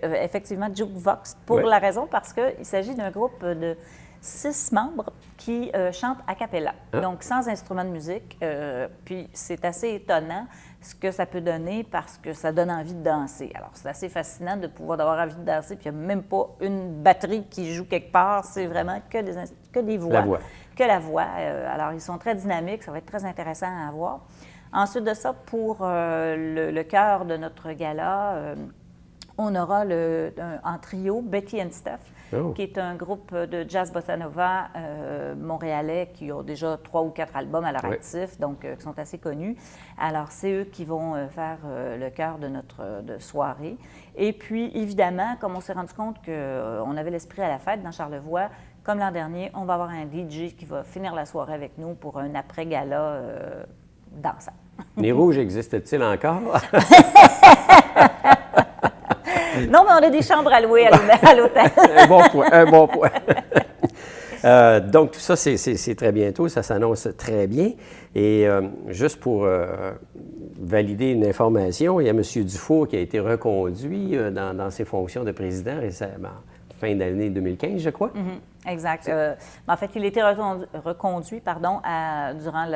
effectivement Juke Vox, pour la raison parce qu'il s'agit d'un groupe de 6 membres qui chantent a cappella, donc sans instrument de musique. Puis c'est assez étonnant ce que ça peut donner parce que ça donne envie de danser. Alors, c'est assez fascinant de pouvoir avoir envie de danser, puis il n'y a même pas une batterie qui joue quelque part, c'est vraiment que des voix. La voix. Que la voix. Alors, ils sont très dynamiques, ça va être très intéressant à voir. Ensuite de ça, pour le cœur de notre gala, on aura en trio Betty and Steph, qui est un groupe de jazz bossa nova montréalais qui ont déjà 3 ou 4 albums à leur actif, donc qui sont assez connus. Alors, c'est eux qui vont faire le cœur de notre soirée. Et puis, évidemment, comme on s'est rendu compte qu'on avait l'esprit à la fête dans Charlevoix, comme l'an dernier, on va avoir un DJ qui va finir la soirée avec nous pour un après-gala dansant. Les Rouges existent-ils encore? Non, mais on a des chambres à louer à l'hôtel. Un bon point. Donc, tout ça, c'est très bientôt. Ça s'annonce très bien. Et juste pour valider une information, il y a M. Dufour qui a été reconduit dans ses fonctions de président récemment, fin d'année 2015, je crois. Exact. En fait, il a été reconduit durant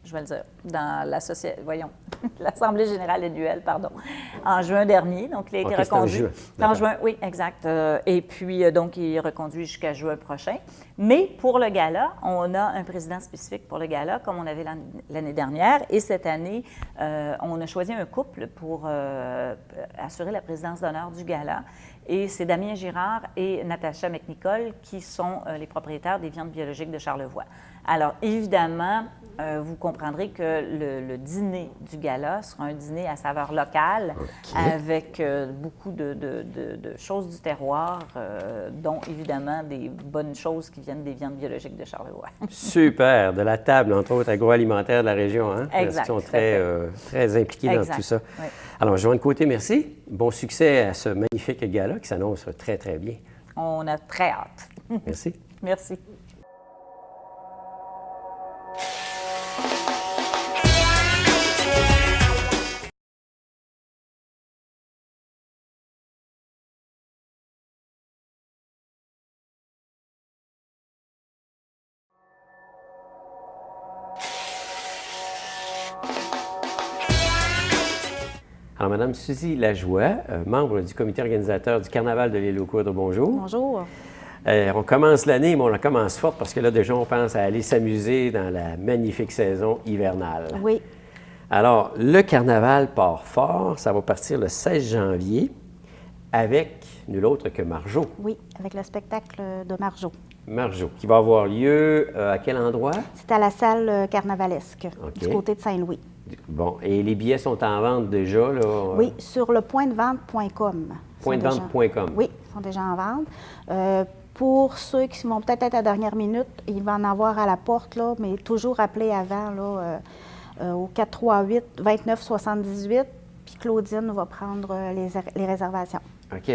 je vais le dire, dans l'Assemblée générale annuelle, en juin dernier. Donc, il a été reconduit. En juin, oui, exact. Et puis, donc, il est reconduit jusqu'à juin prochain. Mais pour le gala, on a un président spécifique pour le gala, comme on avait l'année dernière. Et cette année, on a choisi un couple pour assurer la présidence d'honneur du gala. Et c'est Damien Girard et Natacha McNicol qui sont les propriétaires des viandes biologiques de Charlevoix. Alors, évidemment, vous comprendrez que le dîner du gala sera un dîner à saveur locale, avec beaucoup de choses du terroir, dont évidemment des bonnes choses qui viennent des viandes biologiques de Charlevoix. Super! De la table, entre autres, agroalimentaire de la région, hein? Exact. Qui sont très impliqués dans tout ça. Oui. Alors, Joanne Côté, merci. Bon succès à ce magnifique gala qui s'annonce très, très bien. On a très hâte. Merci. Merci. Alors, Mme Suzy Lajoie, membre du comité organisateur du Carnaval de l'Île aux Coudres, bonjour. Bonjour. On commence l'année, mais on la commence forte parce que là, déjà, on pense à aller s'amuser dans la magnifique saison hivernale. Oui. Alors, le Carnaval part fort. Ça va partir le 16 janvier avec nul autre que Marjo. Oui, avec le spectacle de Marjo. Marjo, qui va avoir lieu à quel endroit? C'est à la salle carnavalesque, OK. du côté de Saint-Louis. Bon, et les billets sont en vente déjà, là? Oui, sur le pointdevente.com. Pointdevente.com. Oui, ils sont déjà en vente. Pour ceux qui vont peut-être être à dernière minute, il va en avoir à la porte, là, mais toujours appeler avant, là, au 438-2978, puis Claudine va prendre les réservations. OK.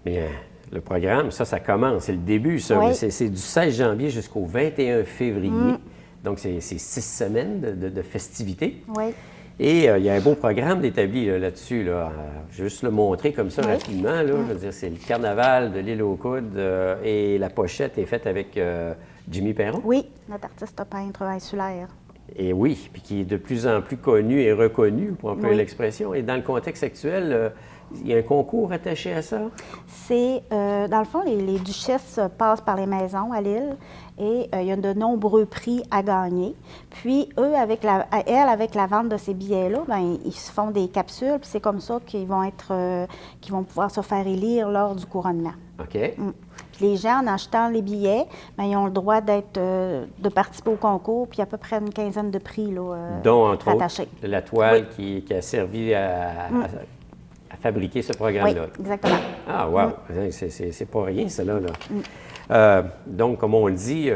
Mais le programme, ça commence, c'est le début, ça. Oui. C'est du 16 janvier jusqu'au 21 février. Donc, c'est 6 semaines de festivités. Oui. Et il y a un beau programme d'établi là-dessus. Là. Je vais juste le montrer comme ça rapidement. Là. Je veux dire, c'est le Carnaval de l'Île aux Coudres et la pochette est faite avec Jimmy Perron. Oui, notre artiste peintre insulaire. Et oui, puis qui est de plus en plus connu et reconnu, pour employer l'expression. Et dans le contexte actuel, il y a un concours attaché à ça? C'est, dans le fond, les duchesses passent par les maisons à l'île et il y a de nombreux prix à gagner. Puis, eux, avec la vente de ces billets-là, bien, ils se font des capsules, puis c'est comme ça qu'ils vont pouvoir se faire élire lors du couronnement. OK. Puis les gens, en achetant les billets, bien, ils ont le droit de participer au concours, puis à peu près une quinzaine de prix là, dont, entre rattachés. autres, la toile qui a servi à fabriquer ce programme-là. Oui, exactement. Ah, wow! C'est pas rien, ça, là. Donc, comme on le dit,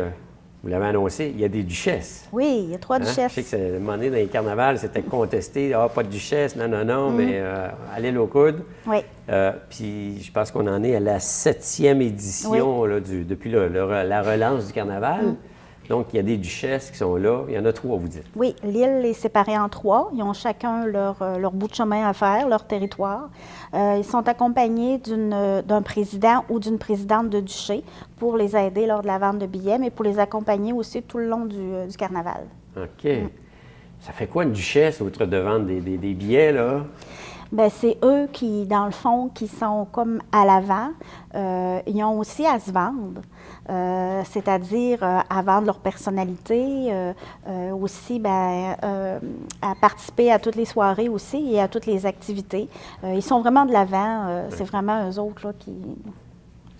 vous l'avez annoncé, il y a des duchesses. Oui, il y a 3 duchesses. Je sais que à un moment donné, dans les carnavals, c'était contesté. Ah, pas de duchesse, non, mais à l'Île aux Coudres. Oui. Puis, je pense qu'on en est à la 7e édition là, depuis la relance du carnaval. Donc, il y a des duchesses qui sont là. Il y en a 3, vous dites. Oui, l'île est séparée en 3. Ils ont chacun leur bout de chemin à faire, leur territoire. Ils sont accompagnés d'un président ou d'une présidente de duché pour les aider lors de la vente de billets, mais pour les accompagner aussi tout le long du carnaval. OK. Ça fait quoi une duchesse, outre de vendre des billets, là? Bien, c'est eux qui, dans le fond, qui sont comme à l'avant. Ils ont aussi à se vendre, c'est-à-dire à vendre leur personnalité, aussi bien, à participer à toutes les soirées aussi et à toutes les activités. Ils sont vraiment de l'avant. C'est vraiment eux autres là, qui...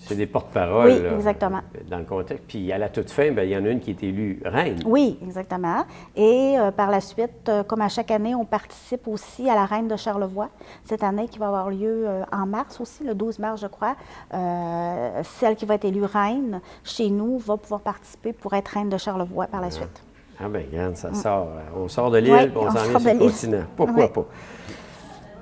C'est des porte-paroles. Oui, là, exactement. Dans le contexte. Puis à la toute fin, bien, il y en a une qui est élue reine. Oui, exactement. Et par la suite, comme à chaque année, on participe aussi à la Reine de Charlevoix. Cette année qui va avoir lieu en mars aussi, le 12 mars, je crois. Celle qui va être élue reine chez nous va pouvoir participer pour être Reine de Charlevoix par la suite. Ah bien, regarde, ça sort. On sort de l'île, Oui, puis on on s'en sort vient sur de le l'île. continent. Pourquoi Oui. pas?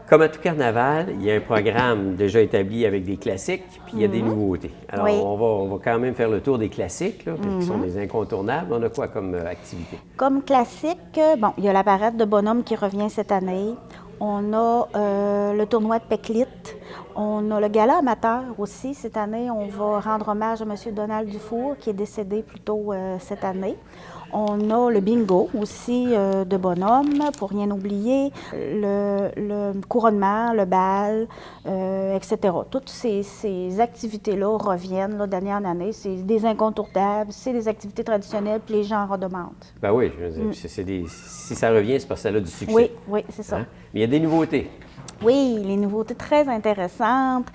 Comme à tout carnaval, il y a un programme déjà établi avec des classiques, puis il y a des nouveautés. Alors, Oui. on va quand même faire le tour des classiques, là, qui sont des incontournables. On a quoi comme activité? Comme classique, bon, il y a la parade de bonhomme qui revient cette année. On a le tournoi de Péclite. On a le gala amateur aussi. Cette année, on va rendre hommage à M. Donald Dufour, qui est décédé plus tôt cette année. On a le bingo aussi de bonhomme, pour rien oublier, le couronnement, le bal, etc. Toutes ces activités-là reviennent d'année en année. C'est des incontournables, c'est des activités traditionnelles, puis les gens en redemandent. Ben oui, je veux dire, si ça revient, c'est parce que ça a du succès. Oui, oui, c'est ça. Hein? Mais il y a des nouveautés. Oui, les nouveautés très intéressantes.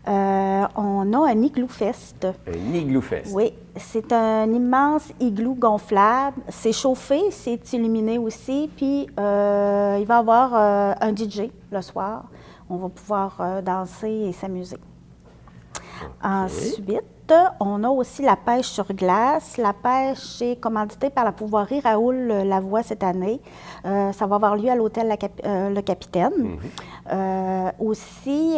On a un Igloo Fest. Un Igloo Fest. Oui, c'est un immense igloo gonflable. C'est chauffé, c'est illuminé aussi. Puis, il va y avoir un DJ le soir. On va pouvoir danser et s'amuser. Ensuite, on a aussi la pêche sur glace. La pêche est commanditée par la pouvoirie Raoul Lavoie cette année. Ça va avoir lieu à l'hôtel Le Capitaine. Aussi,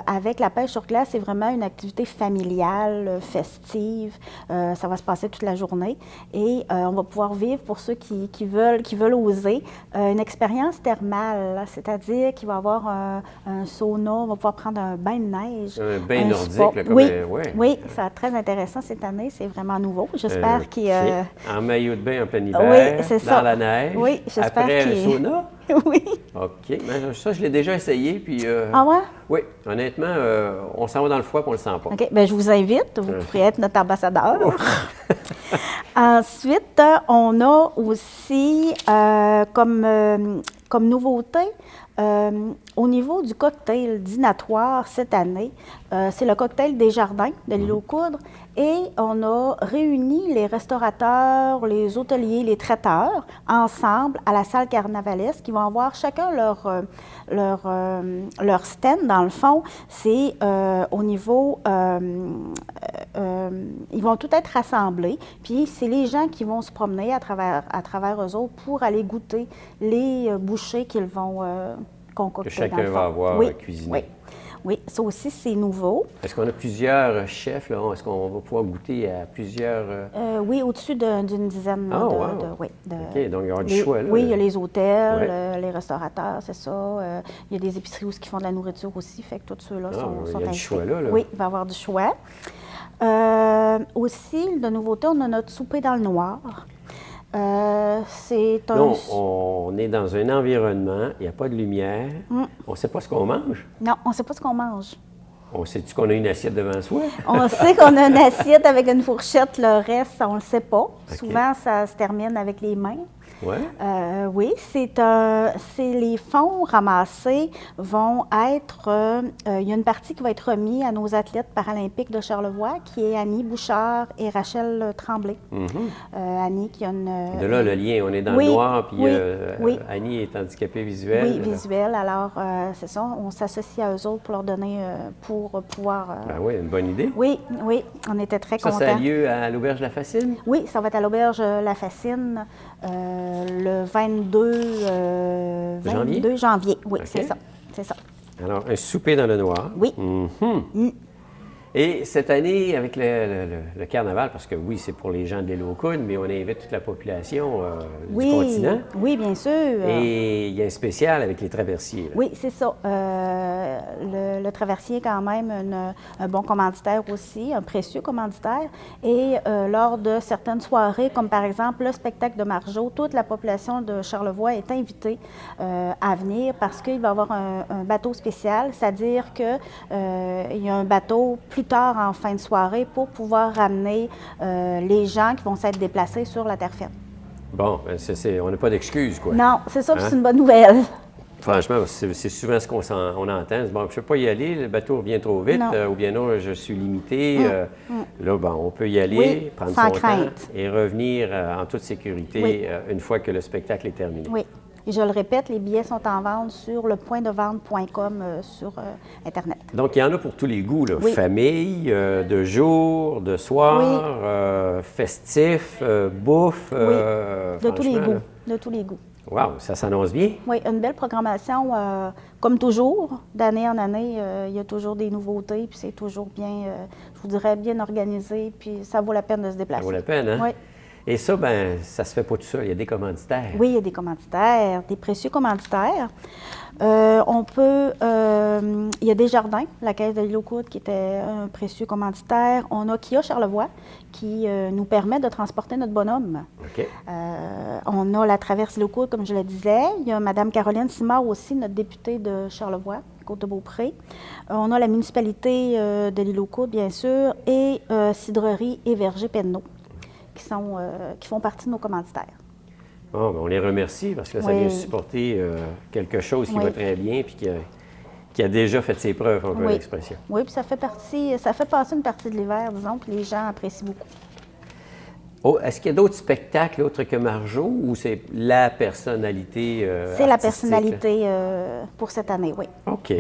avec la pêche sur glace, c'est vraiment une activité familiale, festive. Ça va se passer toute la journée. Et on va pouvoir vivre, pour ceux qui veulent oser, une expérience thermale. C'est-à-dire qu'il va y avoir un sauna, on va pouvoir prendre un bain de neige. Un bain nordique, spa. là, comme oui, ouais. oui, ça va être très intéressant cette année. C'est vraiment nouveau. J'espère qu'il... OK. En maillot de bain en plein hiver, Oui, c'est dans ça. la neige. Oui, j'espère Après un qu'il... sauna. Oui. OK. Mais ça, je l'ai déjà essayé. Puis, Ah ouais? oui, honnêtement, on s'en va dans le froid et on ne le sent pas. OK. Bien, je vous invite. Vous pourrez être notre ambassadeur. Ensuite, on a aussi comme nouveauté, au niveau du cocktail dînatoire cette année, c'est le cocktail des jardins de l'île aux Coudres. Et on a réuni les restaurateurs, les hôteliers, les traiteurs ensemble à la salle carnavalesque. Ils vont avoir chacun leur stand, dans le fond. C'est au niveau... ils vont tout être rassemblés. Puis c'est les gens qui vont se promener à travers eux autres pour aller goûter les bouchées qu'ils vont concocter. Que chacun dans le fond. va avoir Oui, cuisiné. oui. Oui, ça aussi, c'est nouveau. Est-ce qu'on a plusieurs chefs, là? Est-ce qu'on va pouvoir goûter à plusieurs... Oui, au-dessus d'une dizaine. Ah, wow. oui, OK, donc il va y avoir du choix, là. Oui, il y a les hôtels, Ouais. les restaurateurs, c'est ça. Il y a des épiceries où ils font de la nourriture aussi, fait que tous ceux-là sont il y a du inscrits. choix là. Oui, il va y avoir du choix. Aussi, de nouveauté, on a notre souper dans le noir. C'est un... Non, on est dans un environnement, il n'y a pas de lumière, on ne sait pas ce qu'on mange. Non, on ne sait pas ce qu'on mange. On sait-tu qu'on a une assiette devant soi? On sait qu'on a une assiette avec une fourchette, le reste, on ne le sait pas. Souvent, ça se termine avec les mains. Ouais. Oui, c'est les fonds ramassés vont être... il y a une partie qui va être remise à nos athlètes paralympiques de Charlevoix, qui est Annie Bouchard et Rachel Tremblay. Annie qui a une... De là, le lien, on est dans oui, le noir, puis oui. Annie est handicapée visuelle. Oui, visuel. Alors, c'est ça, on s'associe à eux autres pour leur donner, pour pouvoir... Ben oui, une bonne idée. Oui, oui, on était très contents. Ça a lieu à l'Auberge La Fascine? Oui, ça va être à l'Auberge La Fascine le 22 janvier. Oui, OK. c'est ça. C'est ça. Alors, un souper dans le noir. Oui. Et cette année, avec le carnaval, parce que oui, c'est pour les gens de l'île aux Coudres, mais on invite toute la population du continent. Oui, bien sûr. Et il y a un spécial avec les traversiers. Là. Oui, c'est ça. Le traversier est quand même un bon commanditaire aussi, un précieux commanditaire. Et lors de certaines soirées, comme par exemple le spectacle de Margeau, toute la population de Charlevoix est invitée à venir parce qu'il va y avoir un bateau spécial, c'est-à-dire qu'il y a un bateau plus tard en fin de soirée pour pouvoir ramener les gens qui vont s'être déplacés sur la terre ferme. Bon, ben, on n'a pas d'excuses, quoi. Non, c'est ça, Hein? c'est une bonne nouvelle. Franchement, c'est souvent ce on entend. Bon, je ne peux pas y aller, le bateau revient trop vite, Non. ou bien non, je suis limité. Là, bon, on peut y aller, Oui, prendre sans son crainte. temps et revenir en toute sécurité Oui. une fois que le spectacle est terminé. Oui. Et je le répète, les billets sont en vente sur lepointdevente.com sur Internet. Donc, il y en a pour tous les goûts, là. Oui. Famille, de jour, de soir, festif, bouffe. De tous les franchement, goûts. là. De tous les goûts. Wow, ça s'annonce bien. Oui, une belle programmation, comme toujours, d'année en année, il y a toujours des nouveautés, puis c'est toujours bien, je vous dirais, bien organisé, puis ça vaut la peine de se déplacer. Ça vaut la peine, hein? Oui. Et ça, ben, ça se fait pas tout seul. Il y a des commanditaires. Oui, il y a des commanditaires, des précieux commanditaires. Il y a Desjardins, la Caisse de l'île aux Coudres, qui était un précieux commanditaire. On a Kia Charlevoix, qui nous permet de transporter notre bonhomme. OK. On a la Traverse l'île aux Coudres, comme je le disais. Il y a Mme Caroline Simard aussi, notre députée de Charlevoix, Côte-de-Beaupré. On a la municipalité de l'île aux Coudres, bien sûr, et Cidrerie et Verger Penneau, qui font partie de nos commanditaires. Bon, ben, on les remercie parce que là, ça Oui. vient supporter quelque chose qui Oui. va très bien puis qui a déjà fait ses preuves, on peut Oui. l'expression. Oui, puis ça fait passer une partie de l'hiver, disons, puis les gens apprécient beaucoup. Oh, est-ce qu'il y a d'autres spectacles autres que Marjo ou c'est la personnalité C'est la artistique, personnalité pour cette année, oui. là? OK.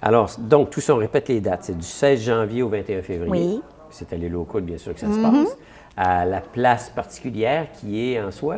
Alors, donc, tout ça, on répète les dates. C'est du 16 janvier au 21 février. Oui. C'est à l'île aux Coudres, bien sûr, que ça se passe. À la place particulière qui est en soi.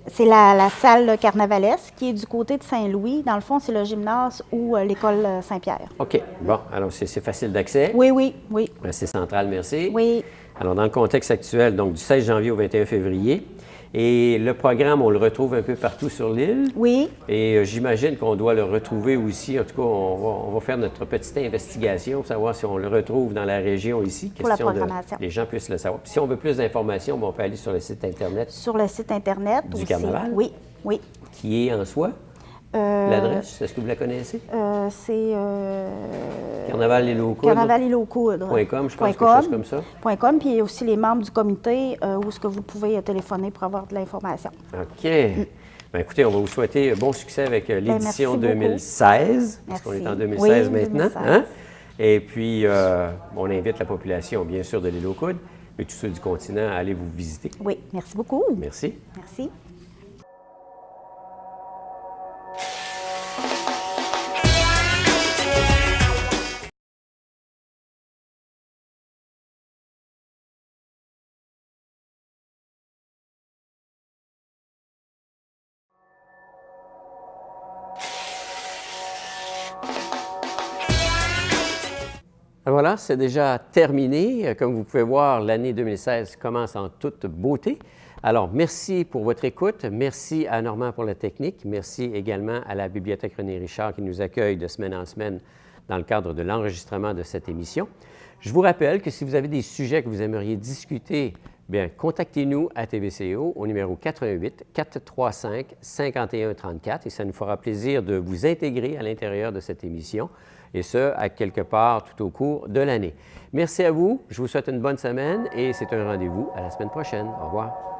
C'est la salle carnavalesque qui est du côté de Saint-Louis. Dans le fond, c'est le gymnase ou l'école Saint-Pierre. OK. Bon, alors c'est facile d'accès. Oui, oui, oui. C'est central, merci. Oui. Alors, dans le contexte actuel, donc du 16 janvier au 21 février. Et le programme, on le retrouve un peu partout sur l'île. Oui. Et j'imagine qu'on doit le retrouver aussi. En tout cas, on va faire notre petite investigation pour savoir si on le retrouve dans la région ici. Pour la Question programmation. les gens puissent le savoir. Puis si on veut plus d'informations, on peut aller sur le site Internet Sur le site Internet Du aussi. carnaval? Oui, oui. qui est en soi. L'adresse, est-ce que vous la connaissez? C'est Carnaval l'île aux Coudres. Carnaval île aux Coudres. .com, je pense, quelque .com. chose comme ça. .com, puis il y a aussi les membres du comité où est-ce que vous pouvez téléphoner pour avoir de l'information. OK. Bien, écoutez, on va vous souhaiter bon succès avec l'édition merci beaucoup. 2016, parce qu'on est Merci. en 2016 Oui, maintenant. 2016. Hein? Et puis, on invite la population, bien sûr, de l'île aux Coudres, mais tous ceux du continent à aller vous visiter. Oui, merci beaucoup. Merci. Merci. Voilà, c'est déjà terminé. Comme vous pouvez voir, l'année 2016 commence en toute beauté. Alors, merci pour votre écoute. Merci à Normand pour la technique. Merci également à la Bibliothèque René Richard qui nous accueille de semaine en semaine dans le cadre de l'enregistrement de cette émission. Je vous rappelle que si vous avez des sujets que vous aimeriez discuter, bien, contactez-nous à TVCO au numéro 88 435 5134 et ça nous fera plaisir de vous intégrer à l'intérieur de cette émission et ce, à quelque part tout au cours de l'année. Merci à vous, je vous souhaite une bonne semaine et c'est un rendez-vous à la semaine prochaine. Au revoir.